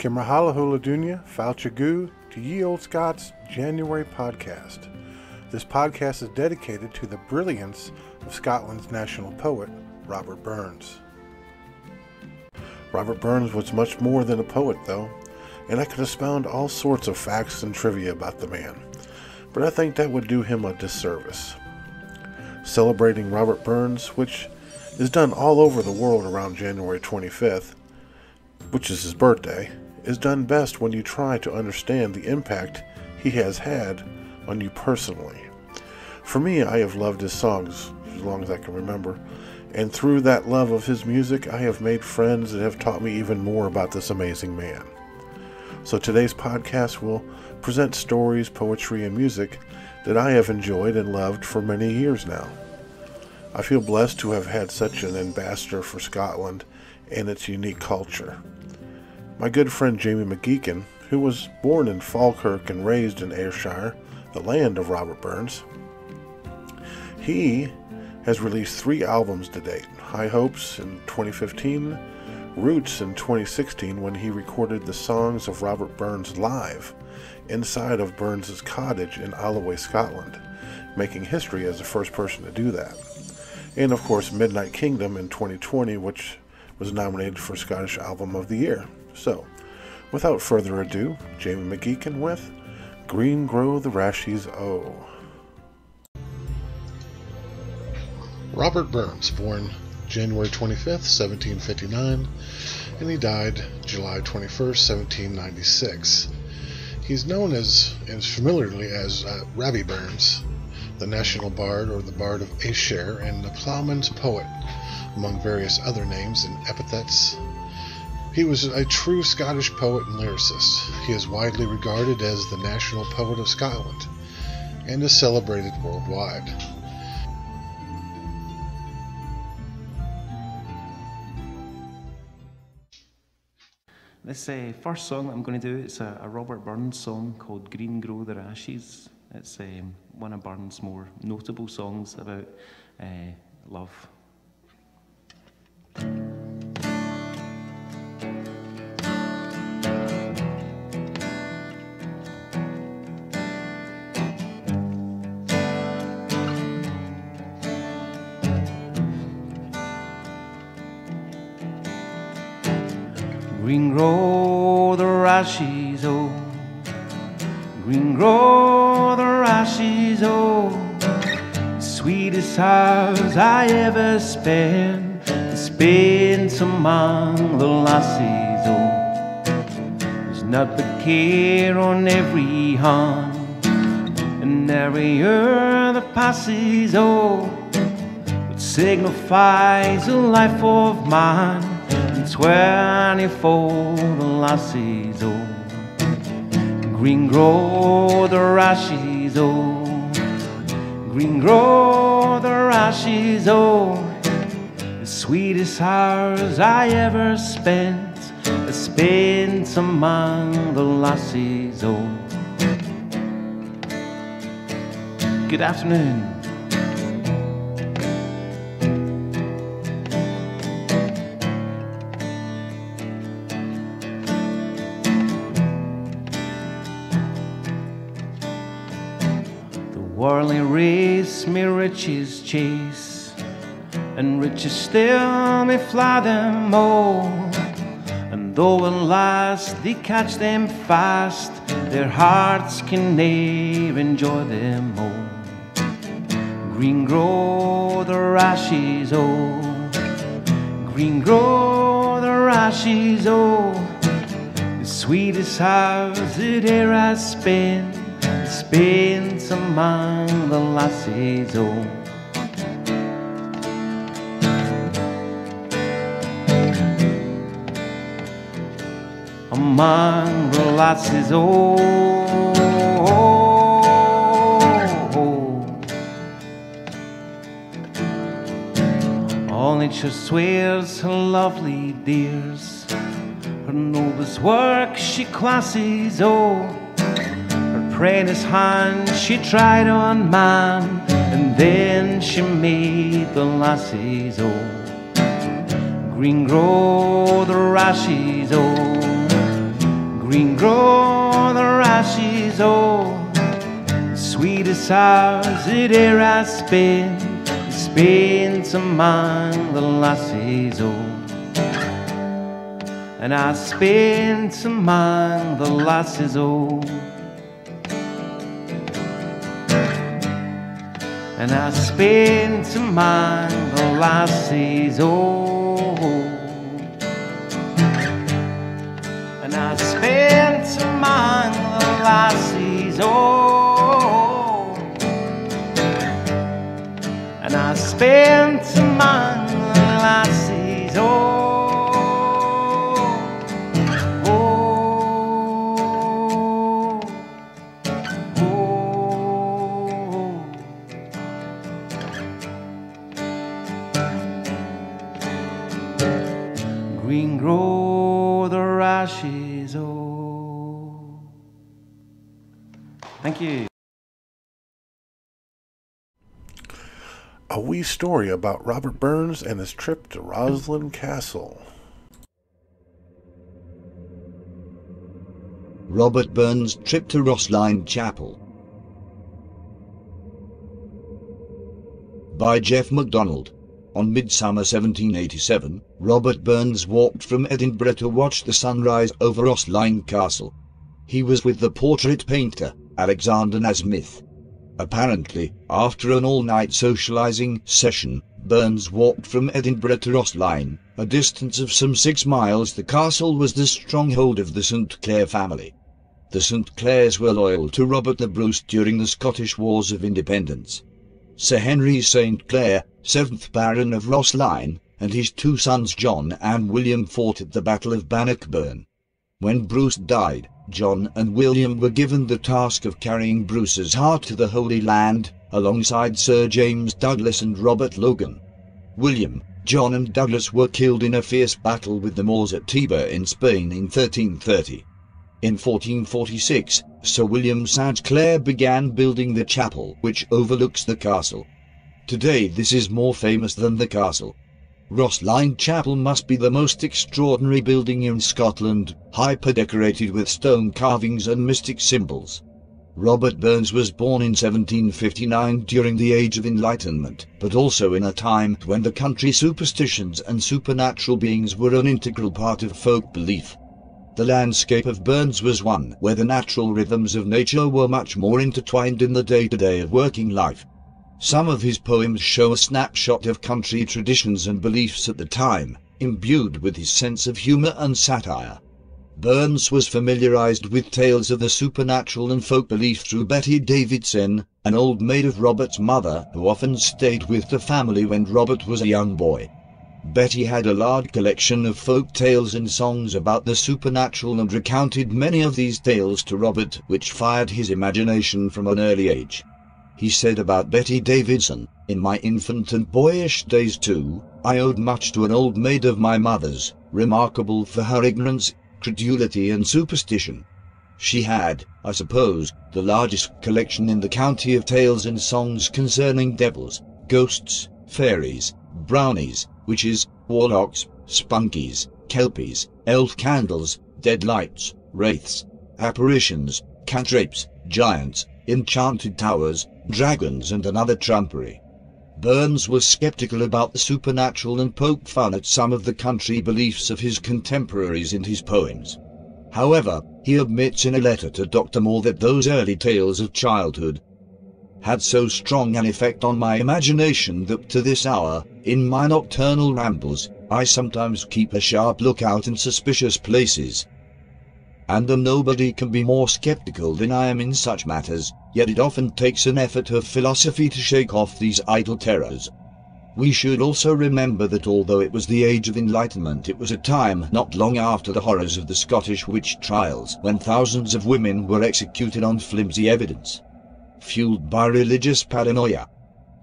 Kimmerhala Dunya, Falchagu, to Ye Olde Scots January podcast. This podcast is dedicated to the brilliance of Scotland's national poet, Rabbie Burns. Rabbie Burns was much more than a poet, though, and I could expound all sorts of facts and trivia about the man, but I think that would do him a disservice. Celebrating Rabbie Burns, which is done all over the world around January 25th, which is his birthday, is done best when you try to understand the impact he has had on you personally. For me, I have loved his songs as long as I can remember, and through that love of his music, I have made friends that have taught me even more about this amazing man. So today's podcast will present stories, poetry, and music that I have enjoyed and loved for many years now. I feel blessed to have had such an ambassador for Scotland and its unique culture. My good friend Jamie McGeechan, who was born in Falkirk and raised in Ayrshire, the land of Rabbie Burns, he has released 3 albums to date: High Hopes in 2015, Roots in 2016 when he recorded the songs of Rabbie Burns live inside of Burns's cottage in Alloway, Scotland, making history as the first person to do that. And of course Midnight Kingdom in 2020, which was nominated for Scottish Album of the Year. So, without further ado, Jamie McGeechan with Green Grow the Rashies O. Rabbie Burns, born January 25th, 1759, and he died July 21st, 1796. He's known as familiarly as Rabbie Burns, the national bard or the bard of Ayrshire, and the ploughman's poet, among various other names and epithets. He was a true Scottish poet and lyricist. He is widely regarded as the national poet of Scotland and is celebrated worldwide. This first song that I'm going to do, it's a Rabbie Burns song called Green Grow the Rashies. It's one of Burns' more notable songs about love. Green grow the rashies, oh, green grow the rashies, oh, sweetest hours I ever spent among the lassies, oh. There's not but care on every hand, and every year that passes, oh, it signifies the life of man. 24 the lassies, oh, green grow the rashies, oh, green grow the rashies, oh, the sweetest hours I ever spent among the lassies, oh. Good afternoon. Worldly race me riches chase, and riches still may fly them all. And though at last they catch them fast, their hearts can ne'er enjoy them all. Green grow the rashies, oh, green grow the rashies, oh, the sweetest hours that e'er I spent among the lassies, oh. Among the lassies, oh, all nature swears her lovely dears, her noblest work she classes, oh. Apprentice hand she tried on man, and then she made the lassies, oh. Green grow the rashies, oh, Green grow the rashes, oh, the sweetest hours that e'er I spent among the lassies, oh. And I spent among the lasses, oh. And I spent among the lasses, oh. And I spent among the lasses, oh. And I spent among the lasses, oh. Green grow the rashes, oh. Thank you. A wee story about Robert Burns and his trip to Roslin Castle. Robert Burns' trip to Roslin Chapel. By Jeff MacDonald. On Midsummer 1787, Robert Burns walked from Edinburgh to watch the sunrise over Roslin Castle. He was with the portrait painter, Alexander Nasmyth. Apparently, after an all-night socializing session, Burns walked from Edinburgh to Roslin, a distance of some 6 miles. The castle was the stronghold of the St. Clair family. The St. Clairs were loyal to Robert the Bruce during the Scottish Wars of Independence. Sir Henry St. Clair, 7th Baron of Roslin, and his 2 sons John and William fought at the Battle of Bannockburn. When Bruce died, John and William were given the task of carrying Bruce's heart to the Holy Land, alongside Sir James Douglas and Robert Logan. William, John and Douglas were killed in a fierce battle with the Moors at Tiber in Spain in 1330. In 1446, Sir William St. Clair began building the chapel which overlooks the castle. Today this is more famous than the castle. Roslin Chapel must be the most extraordinary building in Scotland, hyper-decorated with stone carvings and mystic symbols. Robert Burns was born in 1759 during the Age of Enlightenment, but also in a time when the country's superstitions and supernatural beings were an integral part of folk belief. The landscape of Burns was one where the natural rhythms of nature were much more intertwined in the day-to-day of working life. Some of his poems show a snapshot of country traditions and beliefs at the time, imbued with his sense of humor and satire. Burns was familiarized with tales of the supernatural and folk belief through Betty Davidson, an old maid of Robert's mother who often stayed with the family when Robert was a young boy. Betty had a large collection of folk tales and songs about the supernatural and recounted many of these tales to Robert, which fired his imagination from an early age. He said about Betty Davidson, "In my infant and boyish days too, I owed much to an old maid of my mother's, remarkable for her ignorance, credulity and superstition. She had, I suppose, the largest collection in the county of tales and songs concerning devils, ghosts, fairies, brownies, witches, warlocks, spunkies, kelpies, elf candles, dead lights, wraiths, apparitions, cantrapes, giants, enchanted towers, dragons and another trumpery." Burns was skeptical about the supernatural and poked fun at some of the country beliefs of his contemporaries in his poems. However, he admits in a letter to Dr. Moore that those early tales of childhood had so strong an effect on my imagination that to this hour, in my nocturnal rambles, I sometimes keep a sharp lookout in suspicious places. And though nobody can be more skeptical than I am in such matters, yet it often takes an effort of philosophy to shake off these idle terrors. We should also remember that although it was the Age of Enlightenment, it was a time not long after the horrors of the Scottish witch trials, when thousands of women were executed on flimsy evidence. Fueled by religious paranoia,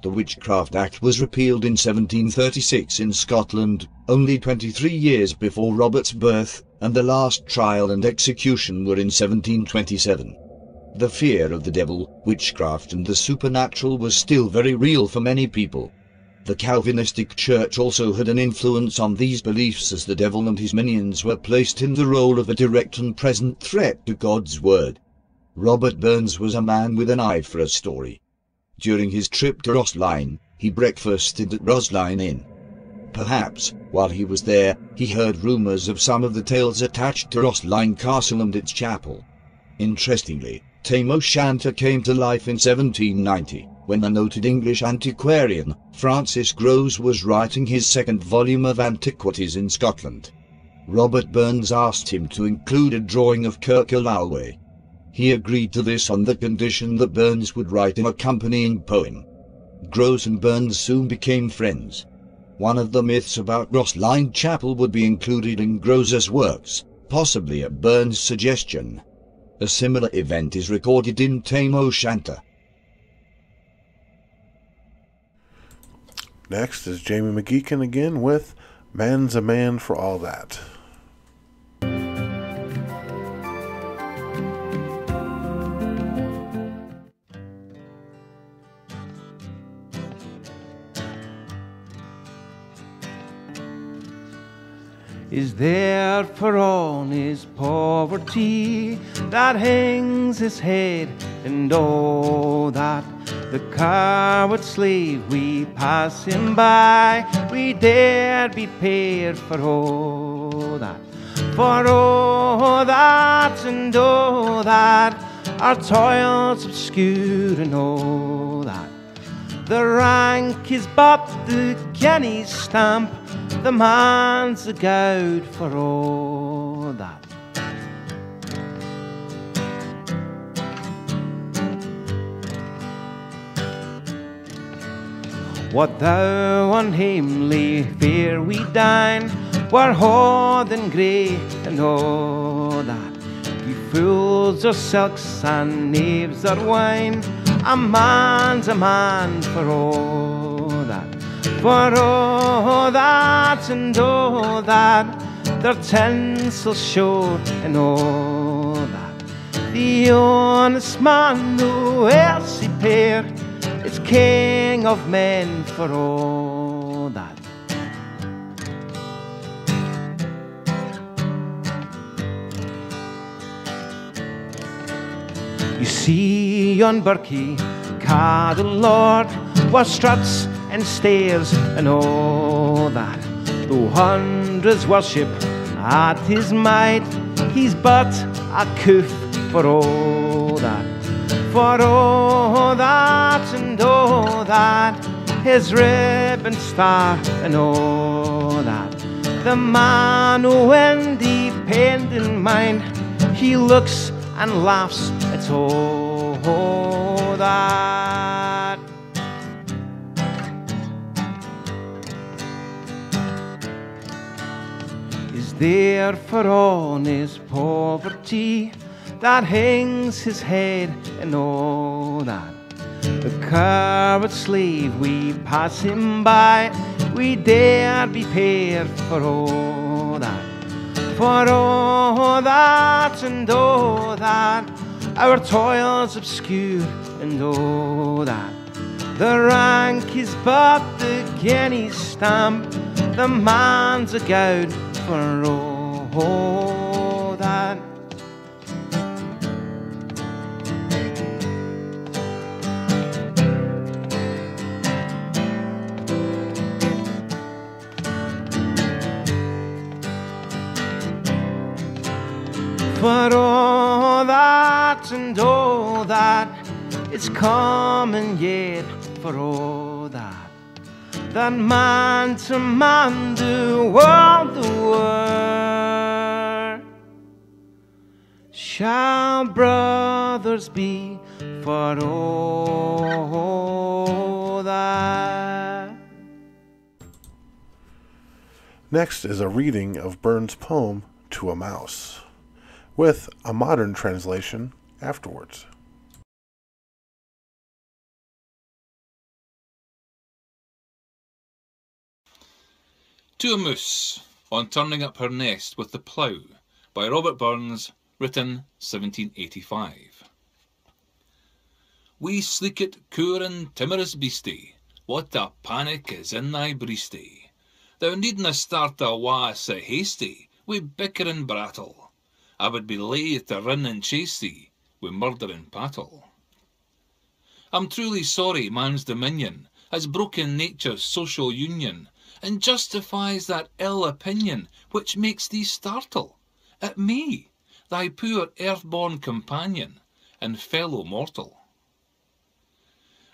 the Witchcraft Act was repealed in 1736 in Scotland, only 23 years before Robert's birth, and the last trial and execution were in 1727. The fear of the devil, witchcraft and the supernatural was still very real for many people. The Calvinistic Church also had an influence on these beliefs, as the devil and his minions were placed in the role of a direct and present threat to God's word. Robert Burns was a man with an eye for a story. During his trip to Rosline, he breakfasted at Rosline Inn. Perhaps, while he was there, he heard rumours of some of the tales attached to Rosline Castle and its chapel. Interestingly, Tam O'Shanter came to life in 1790, when the noted English antiquarian Francis Grose was writing his second volume of Antiquities in Scotland. Robert Burns asked him to include a drawing of Kirkalloway. He agreed to this on the condition that Burns would write an accompanying poem. Grose and Burns soon became friends. One of the myths about Rosline Chapel would be included in Grose's works, possibly at Burns' suggestion. A similar event is recorded in Tam O'Shanter. Next is Jamie McGeechan again with Man's a Man for All That. Is there for all his poverty that hangs his head, and oh, that the coward slave we pass him by, we dare be paid for all that, for all that, and oh, that our toils obscure, and oh, that the rank is but the guinea's stamp, the man's a gowd for all that. What thou unhamely fare we dine, were hoard and grey and all that. You fools are silks and knaves are wine, a man's a man for all that. For all that and all that, their tinsel show and all that. The honest man who else he pair is king of men for all that. You see yon Berkey, Cadel Lord, where struts and stairs and all that. Though hundreds worship at his might, he's but a coof for all that. For all that and all that, his ribbon star and all that. The man who independent mind, he looks and laughs at all that. Is there for all his poverty that hangs his head and all that? The coward slave we pass him by, we dare be paid for all that. For all that and all that, our toils obscure and all that. The rank is but the guinea's stamp, the man's a gowd for all that. For all that and all that, it's common yet for all that. That man to man the world shall brothers be for all that. Next is a reading of Burns' poem To a Mouse, with a modern translation afterwards. To a Mouse, on turning up her nest with the plough, by Robert Burns, written 1785. Wee sleekit, coor and timorous beastie, what a panic is in thy breastie. Thou needna start a wa sae hasty, wi' bicker and brattle. I would be laith to run and chase thee, wi' murder and pattle. I'm truly sorry man's dominion has broken nature's social union, and justifies that ill opinion which makes thee startle at me, thy poor earth-born companion and fellow mortal.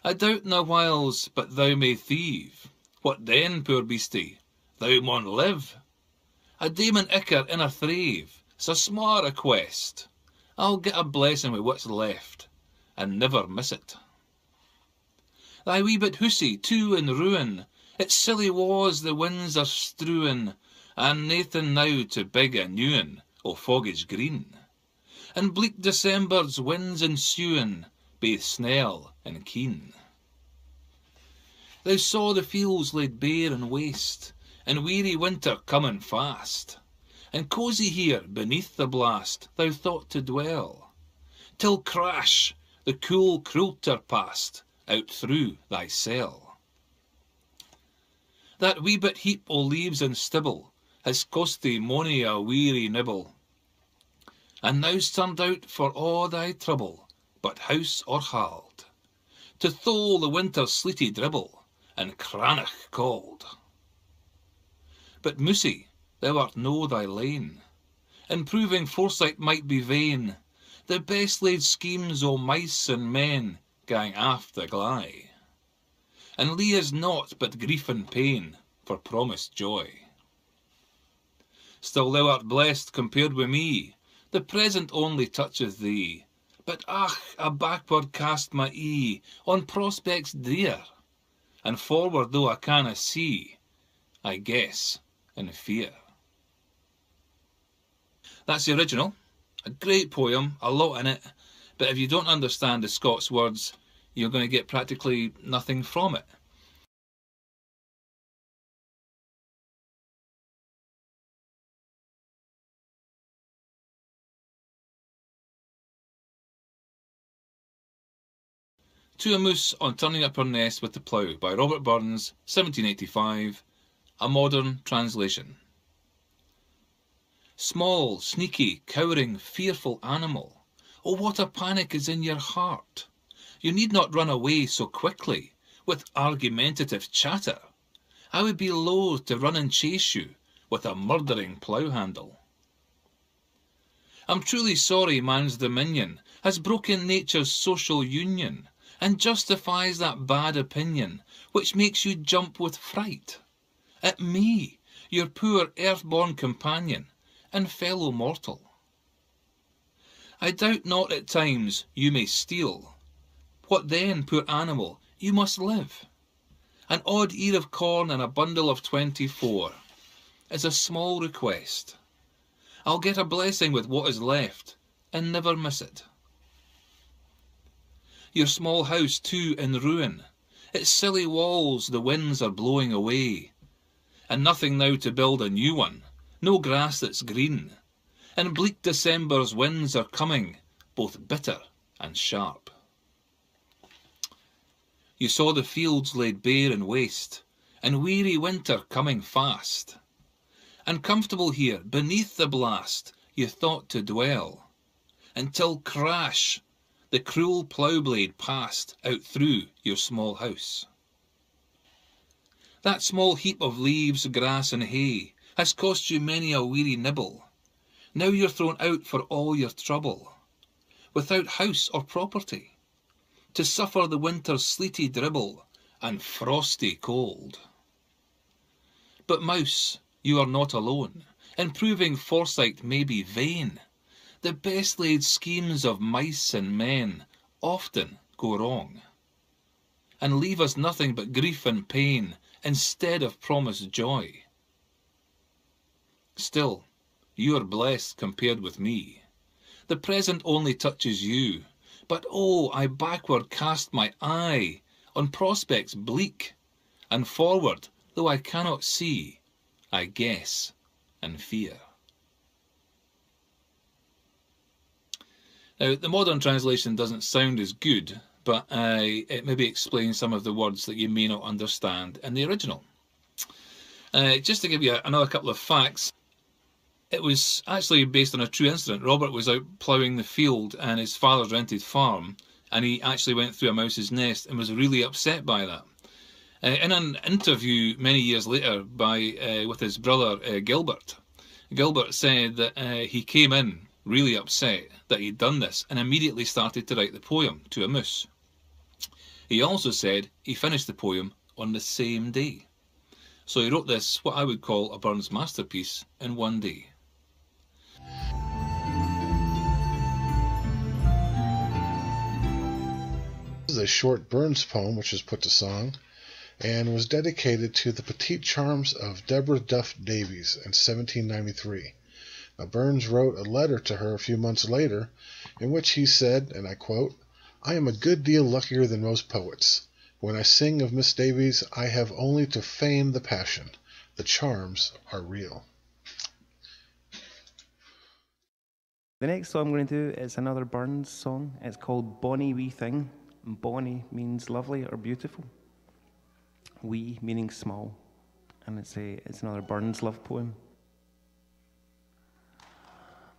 I doubt na whiles but thou may thieve. What then, poor beastie? Thou maun live. A daemon icker in a thrave, it's a sma' request. I'll get a blessing wi' what's left, and never miss it. Thy wee bit housie, too, in ruin, its silly wa's the winds are strewin', and naething now to big a new un o' foggage green. And bleak December's winds ensuing, baith snell and keen. Thou saw the fields laid bare and waste, and weary winter coming fast, and cosy here beneath the blast thou thought to dwell, till crash the cool coulter passed out through thy cell. That wee bit heap o' leaves and stibble has cost thee mony a weary nibble, and now's turned out for a' thy trouble, but house or hald, to thole the winter's sleety dribble, and cranach cold. But Moussie, thou art no thy lane, and proving foresight might be vain, the best laid schemes o' mice and men gang aft the glie, and lee us naught but grief and pain for promised joy. Still thou art blessed compared wi' me, the present only toucheth thee, but ach, a backward cast my ee on prospects drear, and forward though I canna see, I guess and fear. That's the original. A great poem, a lot in it, but if you don't understand the Scots words, you're going to get practically nothing from it. To a Moose on Turning Up Her Nest with the Plough by Rabbie Burns, 1785, a modern translation. Small, sneaky, cowering, fearful animal, oh what a panic is in your heart. You need not run away so quickly with argumentative chatter. I would be loath to run and chase you with a murdering plough handle. I'm truly sorry man's dominion has broken nature's social union, and justifies that bad opinion which makes you jump with fright at me, your poor earth-born companion and fellow mortal. I doubt not at times you may steal. What then, poor animal, you must live. An odd ear of corn and a bundle of 24 is a small request. I'll get a blessing with what is left and never miss it. Your small house too in ruin, its silly walls the winds are blowing away, and nothing now to build a new one, no grass that's green, and bleak December's winds are coming, both bitter and sharp. You saw the fields laid bare and waste, and weary winter coming fast, and comfortable here beneath the blast you thought to dwell, until crash the cruel plough blade passed out through your small house. That small heap of leaves, grass and hay has cost you many a weary nibble. Now you're thrown out for all your trouble, without house or property, to suffer the winter's sleety dribble and frosty cold. But mouse, you are not alone, and proving foresight may be vain. The best laid schemes of mice and men often go wrong, and leave us nothing but grief and pain instead of promised joy. Still, you are blessed compared with me. The present only touches you, but oh, I backward cast my eye on prospects bleak, and forward, though I cannot see, I guess and fear. Now, the modern translation doesn't sound as good, but it maybe explains some of the words that you may not understand in the original. Just to give you another couple of facts, it was actually based on a true incident. Robert was out ploughing the field in his father's rented farm, and he actually went through a mouse's nest and was really upset by that. In an interview many years later with his brother Gilbert said that he came in really upset that he'd done this and immediately started to write the poem to a moose. He also said he finished the poem on the same day. So he wrote this, what I would call a Burns masterpiece, in one day. This is a short Burns poem which was put to song and was dedicated to the petite charms of Deborah Duff Davies in 1793. Now, Burns wrote a letter to her a few months later in which he said, and I quote, "I am a good deal luckier than most poets. When I sing of Miss Davies, I have only to feign the passion. The charms are real." The next song I'm going to do is another Burns song. It's called Bonnie Wee Thing. Bonnie means lovely or beautiful. Wee meaning small. And it's another Burns love poem.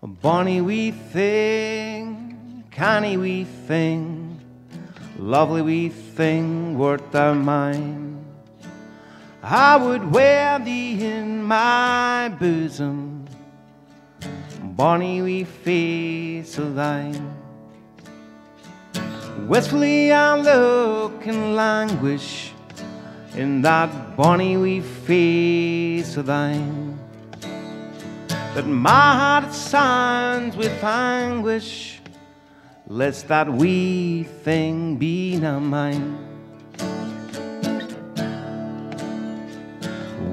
Bonnie wee thing, canny wee thing, lovely wee thing, wert thou mine, I would wear thee in my bosom, bonny wee face of thine. Wistfully I look and languish in that bonny wee face of thine, that my heart it signs with anguish, lest that wee thing be not mine.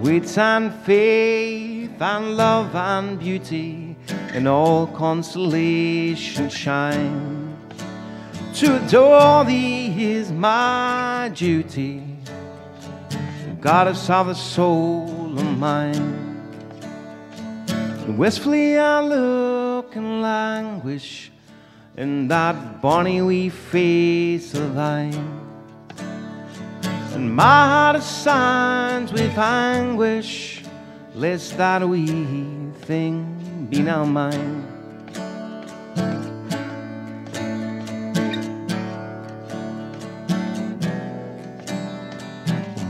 Wit and faith and love and beauty in all consolation shine. To adore thee is my duty, goddess of the soul of mine. Wistfully I look and languish in that bonny wee face of thine, and my heart signs with anguish, lest that wee thing be now mine.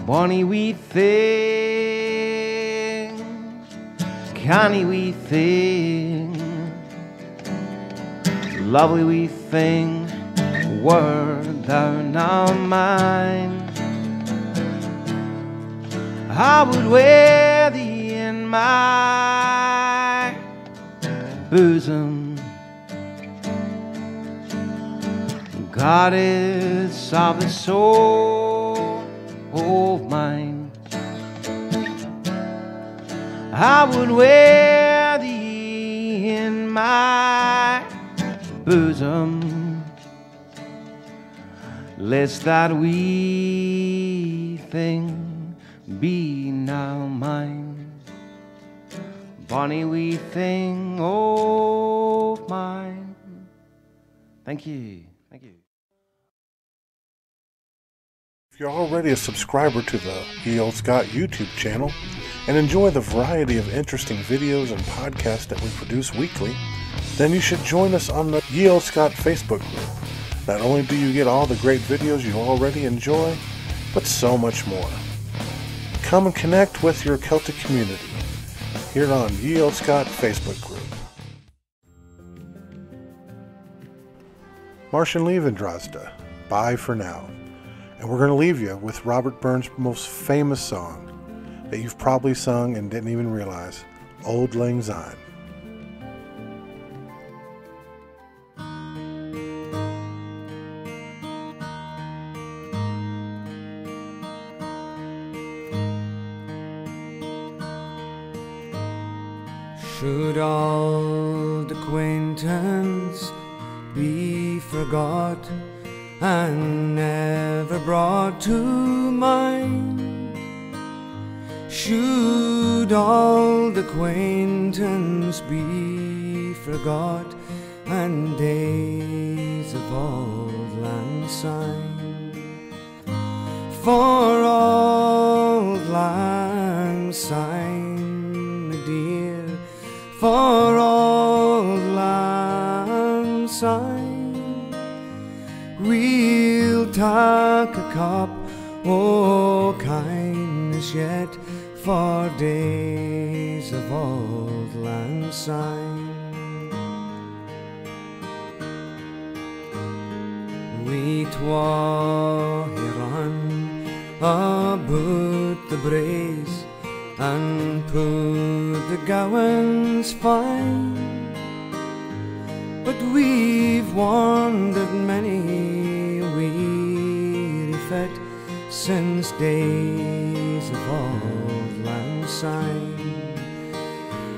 Bonny wee thing, canny wee thing, lovely wee thing, wert thou now mine, I would wear thee in my bosom, goddess of the soul of mine. I would wear thee in my bosom, lest that wee thing be now mine, bonny wee thing of mine. Thank you. Thank you. If you're already a subscriber to the Olde Scot YouTube channel and enjoy the variety of interesting videos and podcasts that we produce weekly, then you should join us on the Olde Scot Facebook group. Not only do you get all the great videos you already enjoy, but so much more. Come and connect with your Celtic community here on Olde Scot Facebook group. Martian Leavendrozda, bye for now. And we're going to leave you with Robert Burns' most famous song that you've probably sung and didn't even realize, Auld Lang Syne. Should old acquaintance be forgot and never brought to mind? Should old acquaintance be forgot and days of auld lang syne Syne, for Auld Lang Syne, my dear, for Auld Lang Syne. We'll take a cup o' kindness yet for days of Auld Lang Syne. We twa here run about the braes and put the gowans fine, but we've wandered many a weary fet since days of Auld Lang Syne,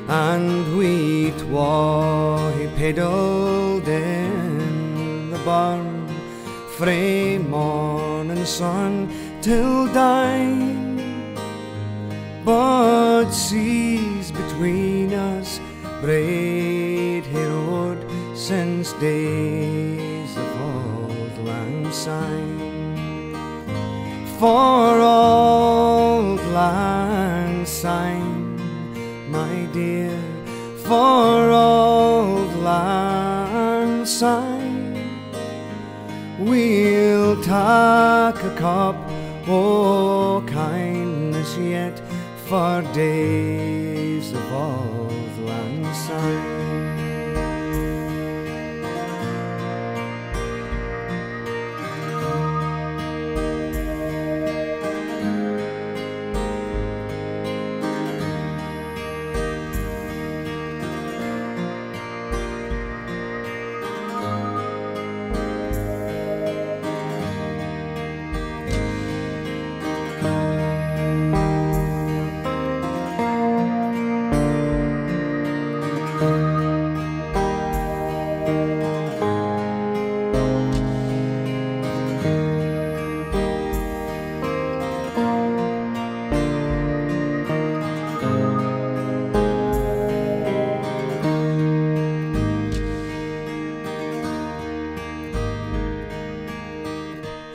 and we twa he pedalled in the barn frae morning sun till dine, but seas between us braid he rode since days of Auld Lang Syne, for Auld Lang Syne, my dear, for Auld Lang Syne. We'll take a cup o' kindness yet for days of Auld Lang Syne.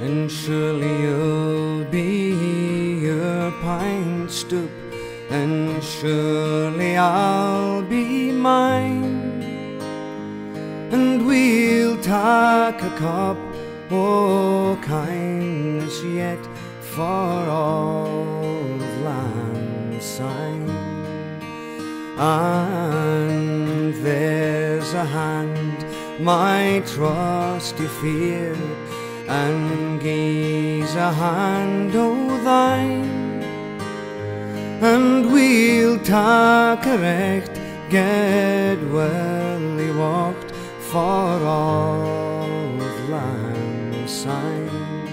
And surely you'll be your pine stoop, and surely I'll be mine, and we'll take a cup o' kindness yet for Auld Lang Syne. And there's a hand, my trusty fear, and gaze a hand o' thine, and we'll take a recht get welly walked for Auld Lang Syne,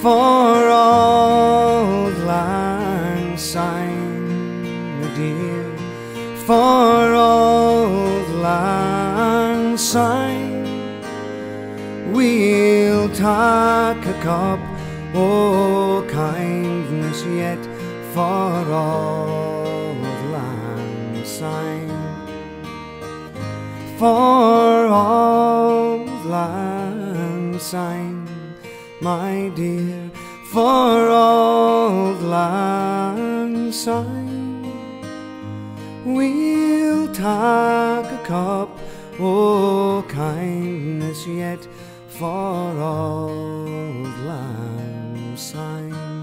for Auld Lang Syne, my dear, for Auld Lang Syne. We'll take a cup o' kindness yet for Auld Lang Syne, for Auld Lang Syne, my dear, for Auld Lang Syne. We'll take a cup o' kindness yet for Auld Lang Syne.